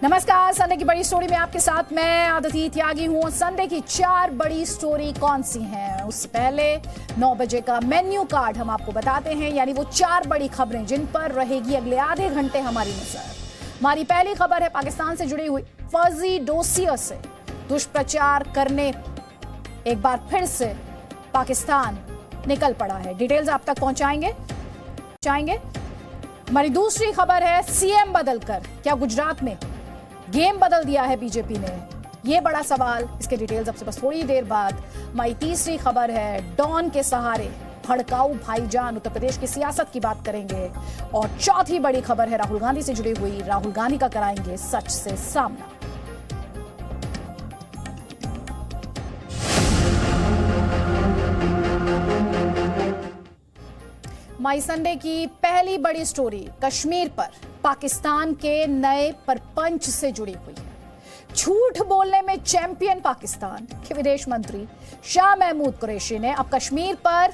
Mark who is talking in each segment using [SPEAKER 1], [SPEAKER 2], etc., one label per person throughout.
[SPEAKER 1] नमस्कार, संडे की बड़ी स्टोरी में आपके साथ मैं आदिति त्यागी हूँ। संडे की 4 बड़ी स्टोरी कौन सी हैं? उससे पहले 9 बजे का मेन्यू कार्ड हम आपको बताते हैं, यानी वो 4 बड़ी खबरें जिन पर रहेगी अगले आधे घंटे हमारी नजर। हमारी पहली खबर है पाकिस्तान से जुड़ी हुई। फर्जी डोसियर से दुष्प्रचार करने एक बार फिर से पाकिस्तान निकल पड़ा है। डिटेल्स आप तक पहुंचाएंगे। हमारी दूसरी खबर है सीएम बदलकर क्या गुजरात में गेम बदल दिया है बीजेपी ने? ये बड़ा सवाल, इसके डिटेल्स आपसे बस थोड़ी देर बाद। हमारी तीसरी खबर है डॉन के सहारे भड़काऊ भाईजान, उत्तर प्रदेश की सियासत की बात करेंगे। और चौथी बड़ी खबर है राहुल गांधी से जुड़ी हुई। राहुल गांधी का कराएंगे सच से सामना। माई संडे की पहली बड़ी स्टोरी कश्मीर पर पाकिस्तान के नए परपंच से जुड़ी हुई है। झूठ बोलने में चैंपियन पाकिस्तान के विदेश मंत्री शाह महमूद कुरैशी ने अब कश्मीर पर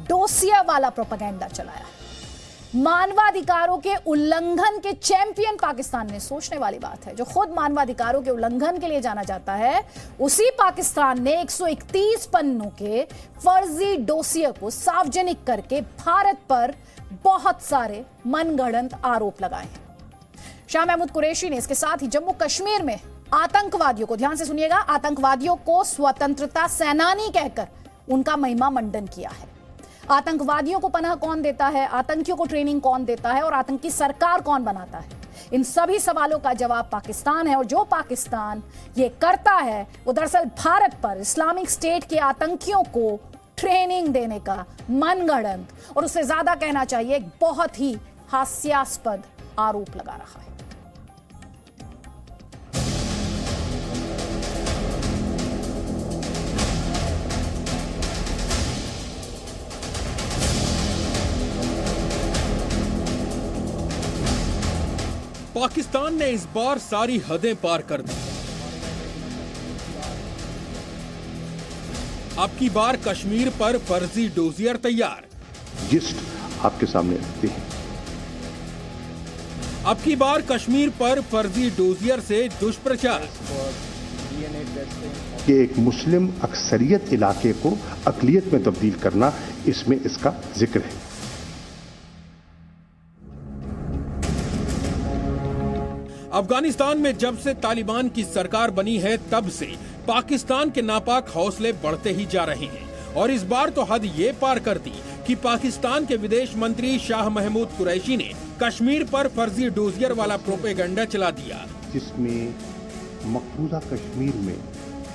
[SPEAKER 1] डोसिया वाला प्रोपेगेंडा चलाया। मानवाधिकारों के उल्लंघन के चैंपियन पाकिस्तान ने, सोचने वाली बात है, जो खुद मानवाधिकारों के उल्लंघन के लिए जाना जाता है, उसी पाकिस्तान ने 131 पन्नों के फर्जी डोसियर को सार्वजनिक करके भारत पर बहुत सारे मनगढ़ंत आरोप लगाए हैं। शाह महमूद कुरैशी ने इसके साथ ही जम्मू कश्मीर में आतंकवादियों को, ध्यान से सुनिएगा, आतंकवादियों को स्वतंत्रता सेनानी कहकर उनका महिमा मंडन किया है। आतंकवादियों को पनाह कौन देता है, आतंकियों को ट्रेनिंग कौन देता है और आतंकी सरकार कौन बनाता है? इन सभी सवालों का जवाब पाकिस्तान है। और जो पाकिस्तान ये करता है वो दरअसल भारत पर इस्लामिक स्टेट के आतंकियों को ट्रेनिंग देने का मनगढ़ंत, और उससे ज्यादा कहना चाहिए एक बहुत ही हास्यास्पद आरोप लगा रहा है।
[SPEAKER 2] पाकिस्तान ने इस बार सारी हदें पार कर दी। अब की बार कश्मीर पर फर्जी डोजियर तैयार।
[SPEAKER 3] लिस्ट आपके सामने रखते हैं।
[SPEAKER 2] अब की बार कश्मीर पर फर्जी डोजियर से दुष्प्रचार
[SPEAKER 3] कि एक मुस्लिम अक्सरियत इलाके को अकलियत में तब्दील करना, इसमें इसका जिक्र है।
[SPEAKER 2] अफगानिस्तान में जब से तालिबान की सरकार बनी है तब से पाकिस्तान के नापाक हौसले बढ़ते ही जा रहे हैं। और इस बार तो हद ये पार कर दी कि पाकिस्तान के विदेश मंत्री शाह महमूद कुरैशी ने कश्मीर पर फर्जी डोजियर वाला प्रोपेगेंडा चला दिया,
[SPEAKER 3] जिसमें मकबूजा कश्मीर में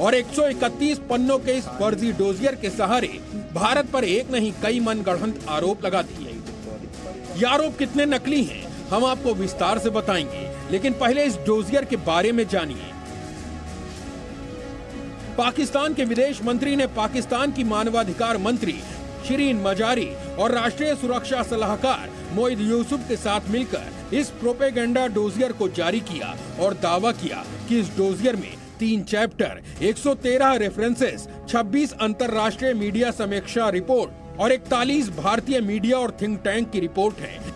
[SPEAKER 2] और 131 पन्नों के इस फर्जी डोजियर के सहारे भारत पर एक नहीं कई मनगढ़ंत आरोप लगा दिए। ये आरोप कितने नकली हैं हम आपको विस्तार से बताएंगे, लेकिन पहले इस डोजियर के बारे में जानिए। पाकिस्तान के विदेश मंत्री ने पाकिस्तान की मानवाधिकार मंत्री शिरीन मजारी और राष्ट्रीय सुरक्षा सलाहकार मोईद यूसुफ के साथ मिलकर इस प्रोपेगेंडा डोजियर को जारी किया और दावा किया कि इस डोजियर में 3 चैप्टर, 113 रेफरेंसेस, 26 अंतर्राष्ट्रीय मीडिया समीक्षा रिपोर्ट और 41 भारतीय मीडिया और थिंक टैंक की रिपोर्ट है।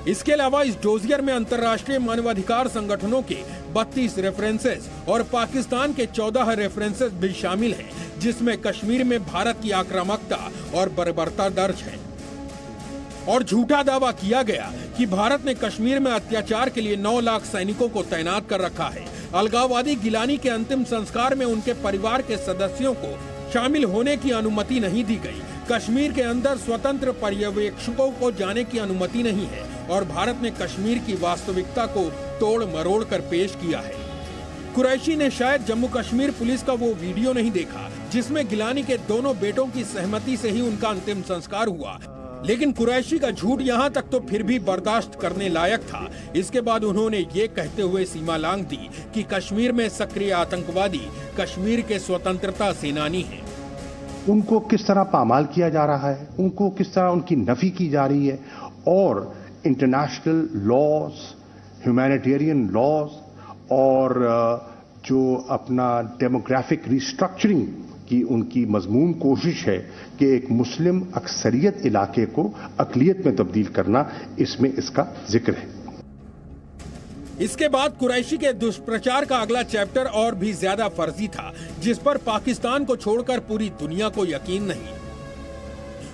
[SPEAKER 2] इसके अलावा इस डोजियर में अंतर्राष्ट्रीय मानवाधिकार संगठनों के 32 रेफरेंसेस और पाकिस्तान के 14 रेफरेंसेस भी शामिल हैं, जिसमें कश्मीर में भारत की आक्रामकता और बर्बरता दर्ज है। और झूठा दावा किया गया कि भारत ने कश्मीर में अत्याचार के लिए 9 लाख सैनिकों को तैनात कर रखा है। अलगाववादी गिलानी के अंतिम संस्कार में उनके परिवार के सदस्यों को शामिल होने की अनुमति नहीं दी गई। कश्मीर के अंदर स्वतंत्र पर्यवेक्षकों को जाने की अनुमति नहीं है और भारत ने कश्मीर की वास्तविकता को तोड़ मरोड़ कर पेश किया है। कुरैशी ने शायद जम्मू कश्मीर पुलिस का वो वीडियो नहीं देखा जिसमें गिलानी के दोनों बेटों की सहमति से ही उनका अंतिम संस्कार हुआ, लेकिन कुरैशी का झूठ यहाँ तक तो फिर भी बर्दाश्त करने लायक था। इसके बाद उन्होंने ये कहते हुए सीमा लांघ दी कि कश्मीर में सक्रिय आतंकवादी कश्मीर के स्वतंत्रता सेनानी हैं।
[SPEAKER 3] उनको किस तरह पामाल किया जा रहा है, उनको किस तरह उनकी नफी की जा रही है, और इंटरनेशनल लॉज, ह्यूमैनिटेरियन लॉज और जो अपना डेमोग्राफिक रिस्ट्रक्चरिंग की उनकी मजमून कोशिश है कि एक मुस्लिम अक्सरियत इलाके को अकलियत में तब्दील करना, इसमें इसका जिक्र है।
[SPEAKER 2] इसके बाद कुरैशी के दुष्प्रचार का अगला चैप्टर और भी ज्यादा फर्जी था, जिस पर पाकिस्तान को छोड़कर पूरी दुनिया को यकीन नहीं।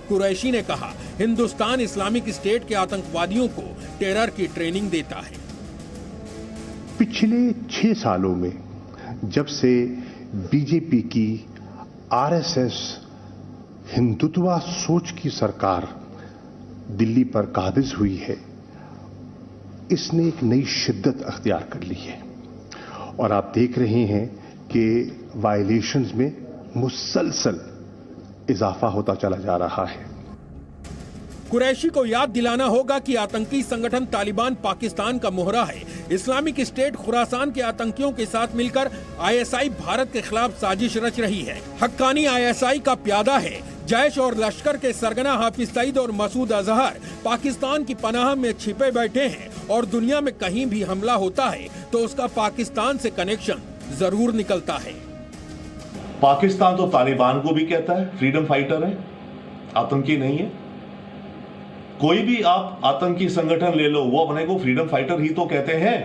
[SPEAKER 2] कुरैशी ने कहा, हिंदुस्तान इस्लामिक स्टेट के आतंकवादियों को टेरर की ट्रेनिंग देता है।
[SPEAKER 3] पिछले 6 सालों में जब से बीजेपी की आरएसएस हिंदुत्व सोच की सरकार दिल्ली पर काबिज हुई है, इसने एक नई शिद्दत अख्तियार कर ली है और आप देख रहे हैं कि वायलेशंस में मुसलसल इजाफा होता चला जा रहा है।
[SPEAKER 2] कुरैशी को याद दिलाना होगा कि आतंकी संगठन तालिबान पाकिस्तान का मोहरा है। इस्लामिक स्टेट खुरासान के आतंकियों के साथ मिलकर आईएसआई भारत के खिलाफ साजिश रच रही है। हक्कानी आईएसआई का प्यादा है। जैश और लश्कर के सरगना हाफिज सईद और मसूद अजहर पाकिस्तान की पनाह में छिपे बैठे हैं और दुनिया में कहीं भी हमला होता है तो उसका पाकिस्तान से कनेक्शन जरूर निकलता है।
[SPEAKER 4] पाकिस्तान तो तालिबान को भी कहता है फ्रीडम फाइटर है, आतंकी नहीं है। कोई भी आप आतंकी संगठन ले लो, वो अपने को फ्रीडम फाइटर ही तो कहते हैं।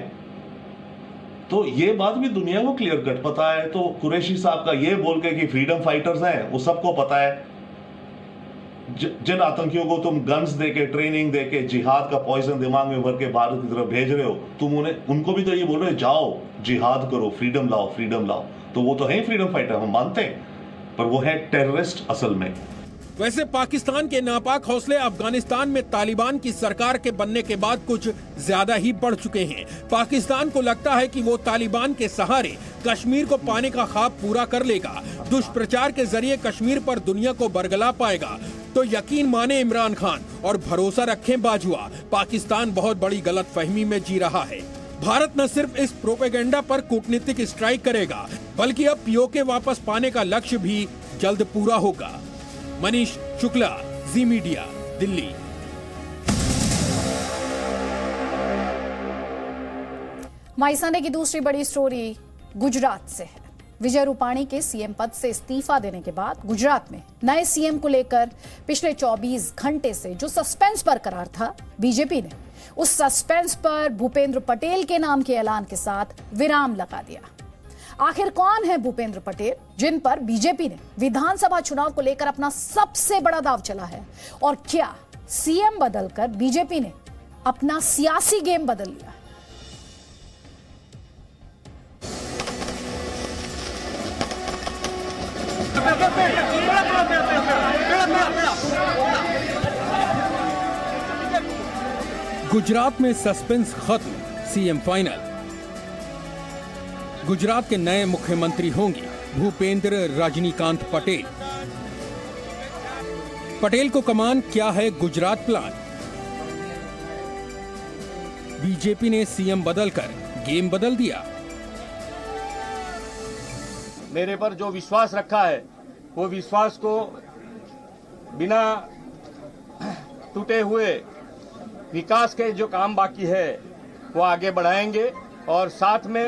[SPEAKER 4] तो ये बात भी दुनिया को क्लियर कट पता है। तो कुरैशी साहब का ये बोल के कि फ्रीडम फाइटर्स हैं, वो सबको पता है। जिन आतंकियों को तुम गन्स देके, ट्रेनिंग देके, जिहाद का पॉइजन दिमाग में भर के भारत की तरफ भेज रहे हो, तुम उनको भी तो ये बोल रहे हो जाओ जिहाद करो, फ्रीडम लाओ, फ्रीडम लाओ। तो वो तो है फ्रीडम फाइटर, हम मानते हैं, पर वो है टेररिस्ट असल में।
[SPEAKER 2] वैसे पाकिस्तान के नापाक हौसले अफगानिस्तान में तालिबान की सरकार के बनने के बाद कुछ ज्यादा ही बढ़ चुके हैं। पाकिस्तान को लगता है कि वो तालिबान के सहारे कश्मीर को पाने का ख्वाब पूरा कर लेगा, दुष्प्रचार के जरिए कश्मीर पर दुनिया को बरगला पाएगा। तो यकीन माने इमरान खान और भरोसा रखें बाजुआ, पाकिस्तान बहुत बड़ी गलतफहमी में जी रहा है। भारत न सिर्फ इस प्रोपेगेंडा पर कूटनीतिक स्ट्राइक करेगा, बल्कि अब पीओके वापस पाने का लक्ष्य भी जल्द पूरा होगा। मनीष शुक्ला, जी मीडिया, दिल्ली।
[SPEAKER 1] हमारी संडे की दूसरी बड़ी स्टोरी गुजरात से है। विजय रूपाणी के सीएम पद से इस्तीफा देने के बाद गुजरात में नए सीएम को लेकर पिछले 24 घंटे से जो सस्पेंस बरकरार था, बीजेपी ने उस सस्पेंस पर भूपेंद्र पटेल के नाम के ऐलान के साथ विराम लगा दिया। आखिर कौन है भूपेंद्र पटेल, जिन पर बीजेपी ने विधानसभा चुनाव को लेकर अपना सबसे बड़ा दांव चला है, और क्या सीएम बदलकर बीजेपी ने अपना सियासी गेम बदल लिया?
[SPEAKER 2] गुजरात में सस्पेंस खत्म, सीएम फाइनल। गुजरात के नए मुख्यमंत्री होंगे भूपेंद्र रजनीकांत पटेल। पटेल को कमान, क्या है गुजरात प्लान? बीजेपी ने सीएम बदलकर गेम बदल दिया।
[SPEAKER 5] मेरे पर जो विश्वास रखा है, वो विश्वास को बिना टूटे हुए विकास के जो काम बाकी है वो आगे बढ़ाएंगे और साथ में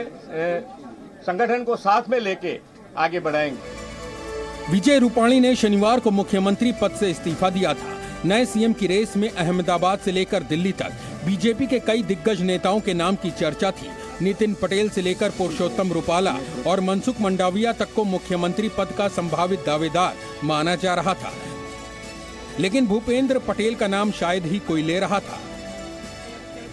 [SPEAKER 5] संगठन को साथ में लेके आगे बढ़ाएंगे।
[SPEAKER 2] विजय रूपाणी ने शनिवार को मुख्यमंत्री पद से इस्तीफा दिया था। नए सीएम की रेस में अहमदाबाद से लेकर दिल्ली तक बीजेपी के कई दिग्गज नेताओं के नाम की चर्चा थी। नितिन पटेल से लेकर पुरुषोत्तम रूपाला और मनसुख मंडाविया तक को मुख्यमंत्री पद का संभावित दावेदार माना जा रहा था, लेकिन भूपेंद्र पटेल का नाम शायद ही कोई ले रहा था।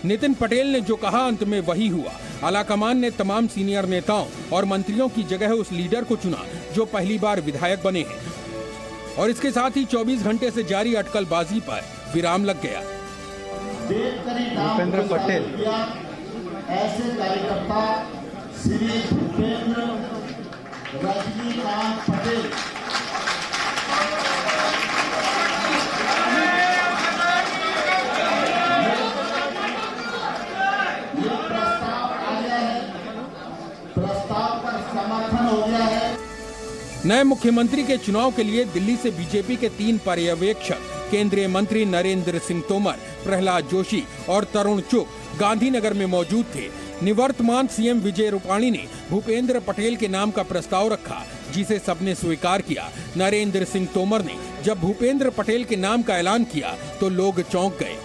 [SPEAKER 2] नितिन पटेल ने जो कहा अंत में वही हुआ। आलाकमान ने तमाम सीनियर नेताओं और मंत्रियों की जगह उस लीडर को चुना जो पहली बार विधायक बने हैं, और इसके साथ ही 24 घंटे से जारी अटकलबाजी पर विराम लग गया।
[SPEAKER 6] भूपेंद्र पटेल ऐसे कार्यकर्ता श्री भूपेंद्र रजनीकांत पटेल
[SPEAKER 2] नए मुख्यमंत्री के चुनाव के लिए दिल्ली से बीजेपी के 3 पर्यवेक्षक केंद्रीय मंत्री नरेंद्र सिंह तोमर, प्रहलाद जोशी और तरुण चुग गांधीनगर में मौजूद थे। निवर्तमान सीएम विजय रूपाणी ने भूपेंद्र पटेल के नाम का प्रस्ताव रखा, जिसे सबने स्वीकार किया। नरेंद्र सिंह तोमर ने जब भूपेंद्र पटेल के नाम का ऐलान किया तो लोग चौंक गए।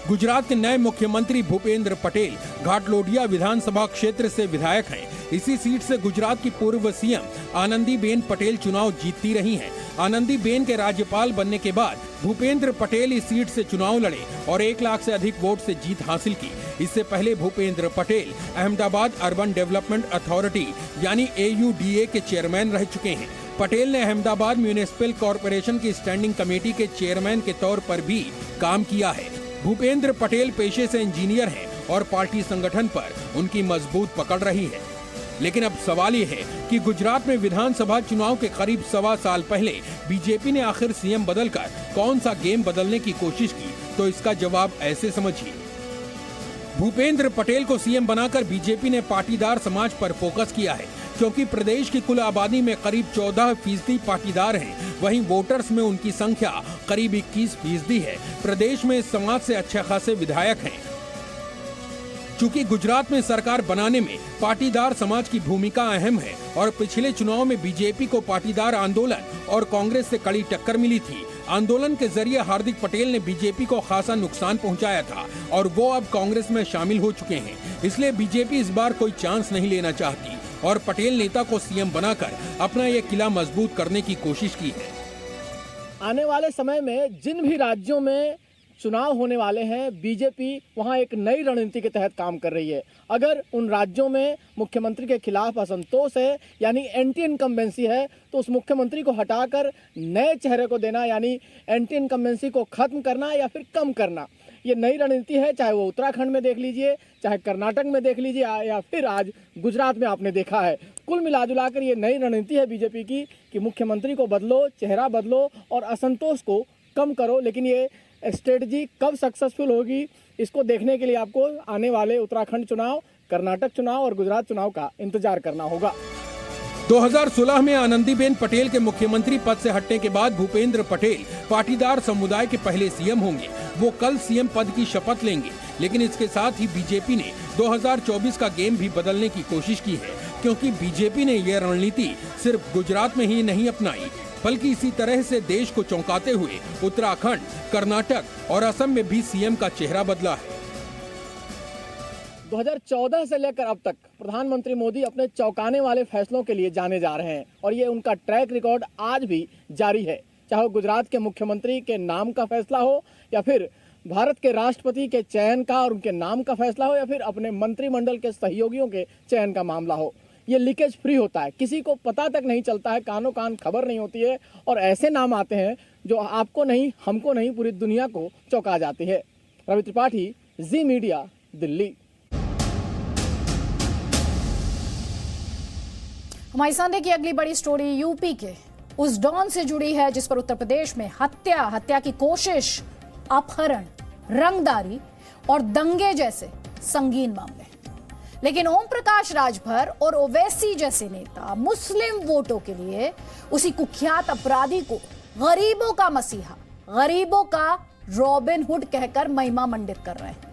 [SPEAKER 2] गुजरात के नए मुख्यमंत्री भूपेंद्र पटेल घाटलोडिया विधानसभा क्षेत्र से विधायक हैं। इसी सीट से गुजरात की पूर्व सीएम आनंदीबेन पटेल चुनाव जीतती रही हैं। आनंदीबेन के राज्यपाल बनने के बाद भूपेंद्र पटेल इस सीट से चुनाव लड़े और 1 लाख से अधिक वोट से जीत हासिल की। इससे पहले Bhupendra Patel Ahmedabad urban development authority यानी AUDA के चेयरमैन रह चुके हैं। पटेल ने अहमदाबाद म्यूनिसिपल कॉरपोरेशन की स्टैंडिंग कमेटी के चेयरमैन के तौर पर भी काम किया है। भूपेंद्र पटेल पेशे से इंजीनियर हैं और पार्टी संगठन पर उनकी मजबूत पकड़ रही है। लेकिन अब सवाल ये है कि गुजरात में विधानसभा चुनाव के करीब 1.25 साल पहले बीजेपी ने आखिर सीएम बदलकर कौन सा गेम बदलने की कोशिश की, तो इसका जवाब ऐसे समझिए। भूपेंद्र पटेल को सीएम बनाकर बीजेपी ने पाटीदार समाज पर फोकस किया है, क्योंकि प्रदेश की कुल आबादी में करीब 14% पाटीदार हैं। वहीं वोटर्स में उनकी संख्या करीब 21% है। प्रदेश में इस समाज से अच्छे खासे विधायक हैं। चूंकि गुजरात में सरकार बनाने में पाटीदार समाज की भूमिका अहम है और पिछले चुनाव में बीजेपी को पाटीदार आंदोलन और कांग्रेस से कड़ी टक्कर मिली थी। आंदोलन के जरिए हार्दिक पटेल ने बीजेपी को खासा नुकसान पहुंचाया था और वो अब कांग्रेस में शामिल हो चुके हैं। इसलिए बीजेपी इस बार कोई चांस नहीं लेना चाहती और पटेल नेता को सीएम बनाकर अपना ये किला मजबूत करने की कोशिश की है।
[SPEAKER 7] आने वाले समय में जिन भी राज्यों में चुनाव होने वाले हैं, बीजेपी वहां एक नई रणनीति के तहत काम कर रही है। अगर उन राज्यों में मुख्यमंत्री के खिलाफ असंतोष है यानी एंटी इनकम्बेंसी है, तो उस मुख्यमंत्री को हटाकर नए चेहरे को देना यानी एंटी इनकम्बेंसी को खत्म करना या फिर कम करना, ये नई रणनीति है। चाहे वो उत्तराखंड में देख लीजिए, चाहे कर्नाटक में देख लीजिए या फिर आज गुजरात में आपने देखा है। कुल मिलाजुलाकर ये नई रणनीति है बीजेपी की कि मुख्यमंत्री को बदलो, चेहरा बदलो और असंतोष को कम करो। लेकिन ये स्ट्रेटजी कब सक्सेसफुल होगी, इसको देखने के लिए आपको आने वाले उत्तराखंड चुनाव, कर्नाटक चुनाव और गुजरात चुनाव का इंतजार करना होगा।
[SPEAKER 2] 2016 में आनंदीबेन पटेल के मुख्यमंत्री पद से हटने के बाद भूपेंद्र पटेल पाटीदार समुदाय के पहले सीएम होंगे। वो कल सीएम पद की शपथ लेंगे। लेकिन इसके साथ ही बीजेपी ने 2024 का गेम भी बदलने की कोशिश की है, क्योंकि बीजेपी ने यह रणनीति सिर्फ गुजरात में ही नहीं अपनाई, बल्कि इसी तरह से देश को चौंकाते हुए उत्तराखंड, कर्नाटक और असम में भी सीएम का चेहरा बदला है।
[SPEAKER 7] 2014 से लेकर अब तक प्रधानमंत्री मोदी अपने चौंकाने वाले फैसलों के लिए जाने जा रहे हैं और ये उनका ट्रैक रिकॉर्ड आज भी जारी है। चाहे गुजरात के मुख्यमंत्री के नाम का फैसला हो या फिर भारत के राष्ट्रपति के चयन का और उनके नाम का फैसला हो या फिर अपने मंत्रिमंडल के सहयोगियों के चयन का मामला हो, ये लीकेज फ्री होता है। किसी को पता तक नहीं चलता है, कानों कान खबर नहीं होती है और ऐसे नाम आते हैं जो आपको नहीं, हमको नहीं, पूरी दुनिया को चौंका जाती है। रवि त्रिपाठी, जी मीडिया, दिल्ली।
[SPEAKER 1] हमारी संडे की अगली बड़ी स्टोरी यूपी के उस डॉन से जुड़ी है जिस पर उत्तर प्रदेश में हत्या की कोशिश, अपहरण, रंगदारी और दंगे जैसे संगीन मामले। लेकिन ओम प्रकाश राजभर और ओवैसी जैसे नेता मुस्लिम वोटों के लिए उसी कुख्यात अपराधी को गरीबों का मसीहा, गरीबों का रॉबिन हुड कहकर महिमा मंडित कर रहे हैं।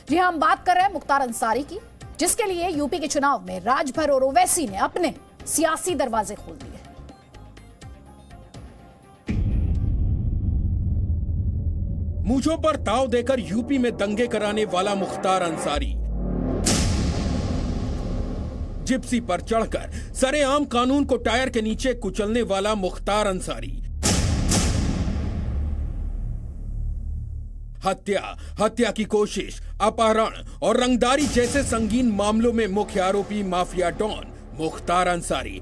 [SPEAKER 1] जी हां, हम बात कर रहे हैं मुख्तार अंसारी की, जिसके लिए यूपी के चुनाव में राजभर और ओवैसी ने अपने सियासी दरवाजे खोल दिए।
[SPEAKER 2] मूंछों पर ताव देकर यूपी में दंगे कराने वाला मुख्तार अंसारी, जिप्सी पर चढ़कर सरेआम कानून को टायर के नीचे कुचलने वाला मुख्तार अंसारी, हत्या की कोशिश, अपहरण और रंगदारी जैसे संगीन मामलों में मुख्य आरोपी माफिया डॉन मुख्तार अंसारी।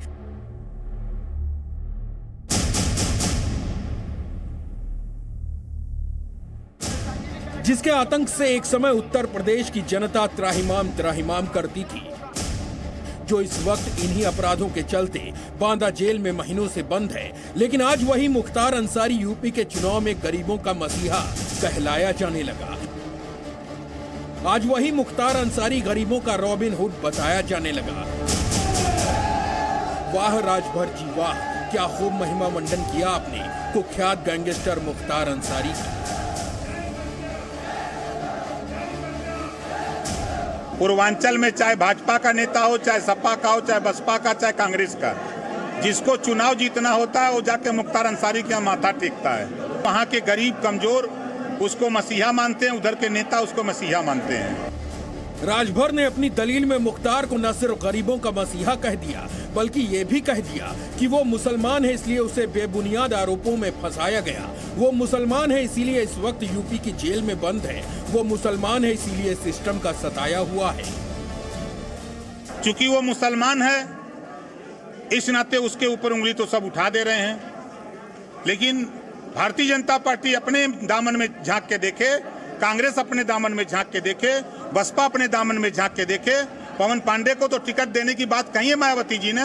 [SPEAKER 2] जिसके आतंक से एक समय उत्तर प्रदेश की जनता त्राहिमाम करती थी, जो इस वक्त इन्हीं अपराधों के चलते बांदा जेल में महीनों से बंद है। लेकिन आज वही मुख्तार अंसारी यूपी के चुनाव में गरीबों का मसीहा कहलाया जाने लगा। आज वही मुख्तार अंसारी गरीबों का रॉबिन हुड बताया जाने लगा। वाह राजभर जी वाह, क्या खूब महिमा मंडन किया आपने कुख्यात गैंगस्टर मुख्तार अंसारी की।
[SPEAKER 8] पूर्वांचल में चाहे भाजपा का नेता हो, चाहे सपा का हो, चाहे बसपा का, चाहे कांग्रेस का, जिसको चुनाव जीतना होता है वो जाके मुख्तार अंसारी के यहाँ माथा टेकता है। वहाँ के गरीब, कमजोर उसको मसीहा मानते हैं, उधर के नेता उसको मसीहा मानते हैं।
[SPEAKER 2] राजभर ने अपनी दलील में मुख्तार को न सिर्फ गरीबों का मसीहा कह दिया, बल्कि ये भी कह दिया कि वो मुसलमान है इसलिए उसे बेबुनियाद आरोपों में फंसाया गया। वो मुसलमान है इसीलिए इस वक्त यूपी की जेल में बंद है। वो मुसलमान है इसीलिए सिस्टम का सताया हुआ है।
[SPEAKER 8] चूंकि वो मुसलमान है इस नाते उसके ऊपर उंगली तो सब उठा दे रहे हैं, लेकिन भारतीय जनता पार्टी अपने दामन में झांक के देखे, कांग्रेस अपने दामन में झांक के देखे, बसपा अपने दामन में झांक के देखे। पवन पांडे को तो टिकट देने की बात कही है मायावती जी ने।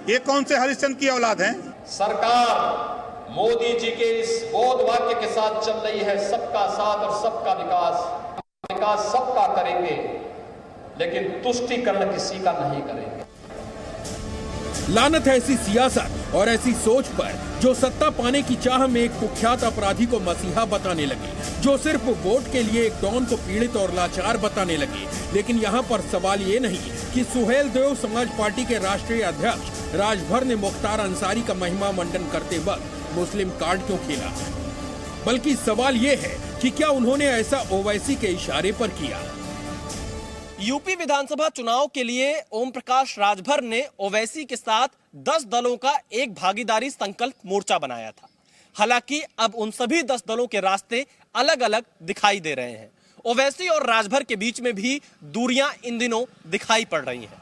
[SPEAKER 8] ये कौन से हरिश्चंद्र की औलाद हैं?
[SPEAKER 9] सरकार मोदी जी के इस बोध वाक्य के साथ चल रही है, सबका साथ और सबका विकास। विकास सबका करेंगे, लेकिन तुष्टीकरण किसी का नहीं करेंगे।
[SPEAKER 2] लानत है ऐसी सियासत और ऐसी सोच पर जो सत्ता पाने की चाह में एक कुख्यात अपराधी को मसीहा बताने लगे, जो सिर्फ वोट के लिए एक डॉन को पीड़ित और लाचार बताने लगे। लेकिन यहाँ पर सवाल ये नहीं कि सुहेल देव समाज पार्टी के राष्ट्रीय अध्यक्ष राजभर ने मुख्तार अंसारी का महिमा मंडन करते वक्त मुस्लिम कार्ड क्यों खेला, बल्कि सवाल ये है कि क्या उन्होंने ऐसा ओवैसी के इशारे पर किया।
[SPEAKER 10] यूपी विधानसभा चुनाव के लिए ओम प्रकाश राजभर ने ओवैसी के साथ 10 दलों का एक भागीदारी संकल्प मोर्चा बनाया था। हालांकि अब उन सभी 10 दलों के रास्ते अलग अलग दिखाई दे रहे हैं। ओवैसी और राजभर के बीच में भी दूरियां इन दिनों दिखाई पड़ रही हैं।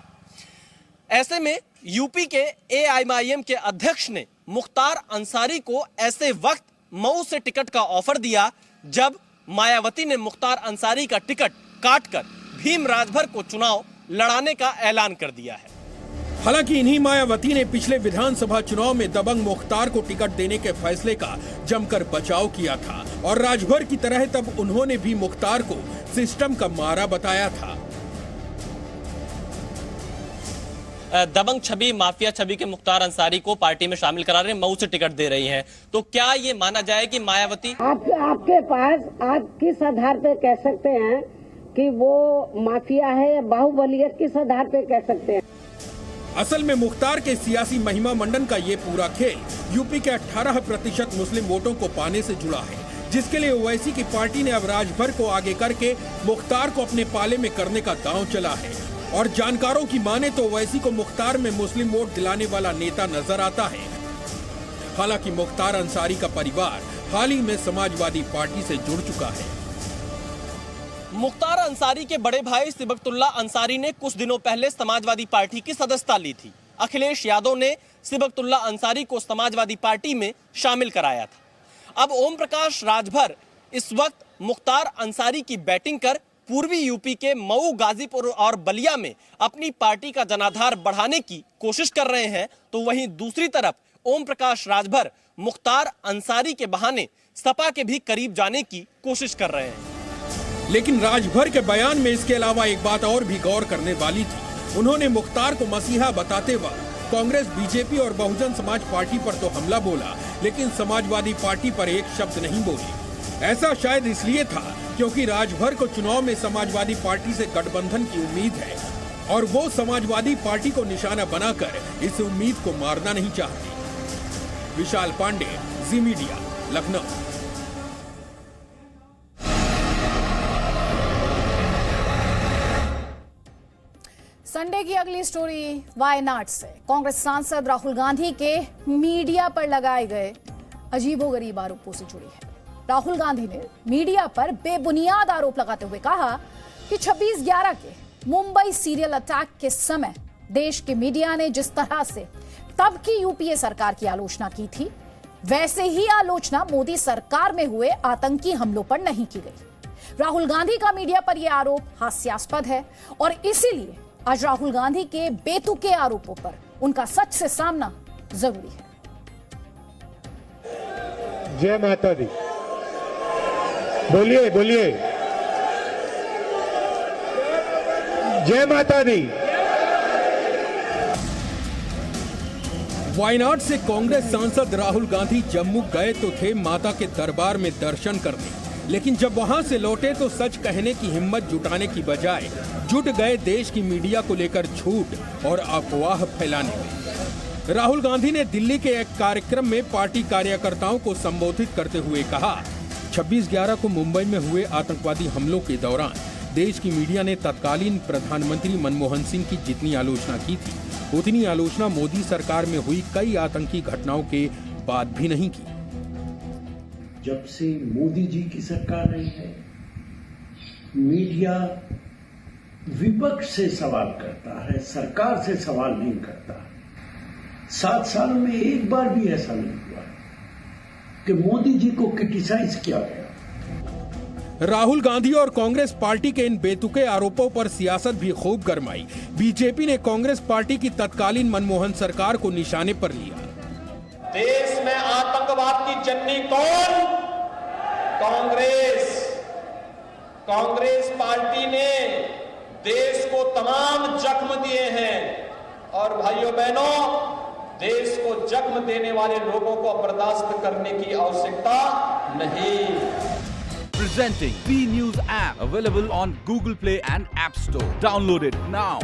[SPEAKER 10] ऐसे में यूपी के एआईएमआईएम के अध्यक्ष ने मुख्तार अंसारी को ऐसे वक्त मऊ से टिकट का ऑफर दिया जब मायावती ने मुख्तार अंसारी का टिकट काटकर भीम राजभर को चुनाव लड़ाने का ऐलान कर दिया है।
[SPEAKER 2] हालांकि इन्हीं मायावती ने पिछले विधानसभा चुनाव में दबंग मुख्तार को टिकट देने के फैसले का जमकर बचाव किया था और राजभर की तरह तब उन्होंने भी मुख्तार को सिस्टम का मारा बताया था।
[SPEAKER 10] दबंग छवि, माफिया छवि के मुख्तार अंसारी को पार्टी में शामिल करा रहे हैं, मऊ से टिकट दे रही हैं, तो क्या ये माना जाए कि मायावती
[SPEAKER 11] आपके पास आप किस आधार पे कह सकते हैं कि वो माफिया है या बाहुबली है, किस आधार पे कह सकते हैं?
[SPEAKER 2] असल में मुख्तार के सियासी महिमा मंडन का ये पूरा खेल यूपी के 18% मुस्लिम वोटों को पाने से जुड़ा है, जिसके लिए ओवैसी की पार्टी ने अब राजभर को आगे करके मुख्तार को अपने पाले में करने का दांव चला है। और जानकारों की माने तो ओवैसी को मुख्तार में मुस्लिम वोट दिलाने वाला नेता नजर आता है। हालांकि मुख्तार अंसारी का परिवार हाल ही में समाजवादी पार्टी से जुड़ चुका है।
[SPEAKER 10] मुख्तार अंसारी के बड़े भाई सिबकतुल्ला अंसारी ने कुछ दिनों पहले समाजवादी पार्टी की सदस्यता ली थी। अखिलेश यादव ने सिबकतुल्ला अंसारी को समाजवादी पार्टी में शामिल कराया था। अब ओम प्रकाश राजभर इस वक्त मुख्तार अंसारी की बैटिंग कर पूर्वी यूपी के मऊ, गाजीपुर और बलिया में अपनी पार्टी का जनाधार बढ़ाने की कोशिश कर रहे हैं, तो वहीं दूसरी तरफ ओम प्रकाश राजभर मुख्तार अंसारी के बहाने सपा के भी करीब जाने की कोशिश कर रहे हैं।
[SPEAKER 2] लेकिन राजभर के बयान में इसके अलावा एक बात और भी गौर करने वाली थी। उन्होंने मुख्तार को मसीहा बताते वक्त कांग्रेस, बीजेपी और बहुजन समाज पार्टी पर तो हमला बोला, लेकिन समाजवादी पार्टी पर एक शब्द नहीं बोली। ऐसा शायद इसलिए था क्योंकि राजभर को चुनाव में समाजवादी पार्टी से गठबंधन की उम्मीद है और वो समाजवादी पार्टी को निशाना बनाकर इस उम्मीद को मारना नहीं चाहते। विशाल पांडे, जी मीडिया, लखनऊ।
[SPEAKER 1] संडे की अगली स्टोरी वायनाड से। कांग्रेस सांसद राहुल गांधी के मीडिया पर लगाए गए अजीबोगरीब आरोपों से जुड़ी है। राहुल गांधी ने मीडिया पर बेबुनियाद आरोप लगाते हुए कहा कि 26/11 के मुंबई सीरियल अटैक के समय देश के मीडिया ने जिस तरह से तब की यूपीए सरकार की आलोचना की थी, वैसे ही आलोचना मोदी सरकार में हुए आतंकी हमलों पर नहीं की गई। राहुल गांधी का मीडिया पर यह आरोप हास्यास्पद है और इसीलिए आज राहुल गांधी के बेतुके आरोपों पर उनका सच से सामना जरूरी है।
[SPEAKER 12] जय माता दी। बोलिए बोलिए, जय माता दी।
[SPEAKER 2] वायनाड से कांग्रेस सांसद राहुल गांधी जम्मू गए तो थे माता के दरबार में दर्शन करने, लेकिन जब वहां से लौटे तो सच कहने की हिम्मत जुटाने की बजाय जुट गए देश की मीडिया को लेकर झूठ और अफवाह फैलाने में। राहुल गांधी ने दिल्ली के एक कार्यक्रम में पार्टी कार्यकर्ताओं को संबोधित करते हुए कहा, 26/11 को मुंबई में हुए आतंकवादी हमलों के दौरान देश की मीडिया ने तत्कालीन प्रधानमंत्री मनमोहन सिंह की जितनी आलोचना की थी, उतनी आलोचना मोदी सरकार में हुई कई आतंकी घटनाओं के बाद भी नहीं की।
[SPEAKER 6] जब से मोदी जी की सरकार रही है, मीडिया विपक्ष से सवाल करता है, सरकार से सवाल नहीं करता। 7 सालों में एक बार भी ऐसा नहीं हुआ कि मोदी जी को क्रिटिसाइज किया गया।
[SPEAKER 2] राहुल गांधी और कांग्रेस पार्टी के इन बेतुके आरोपों पर सियासत भी खूब गरमाई। बीजेपी ने कांग्रेस पार्टी की तत्कालीन मनमोहन सरकार को निशाने पर लिया।
[SPEAKER 9] देश में आतंकवाद की जननी कौन? कांग्रेस। कांग्रेस पार्टी ने देश को तमाम जख्म दिए हैं और भाइयों बहनों, देश को जख्म देने वाले लोगों को बर्दाश्त करने की आवश्यकता नहीं।
[SPEAKER 13] Presenting B News app, available on Google Play and App Store. Download it now.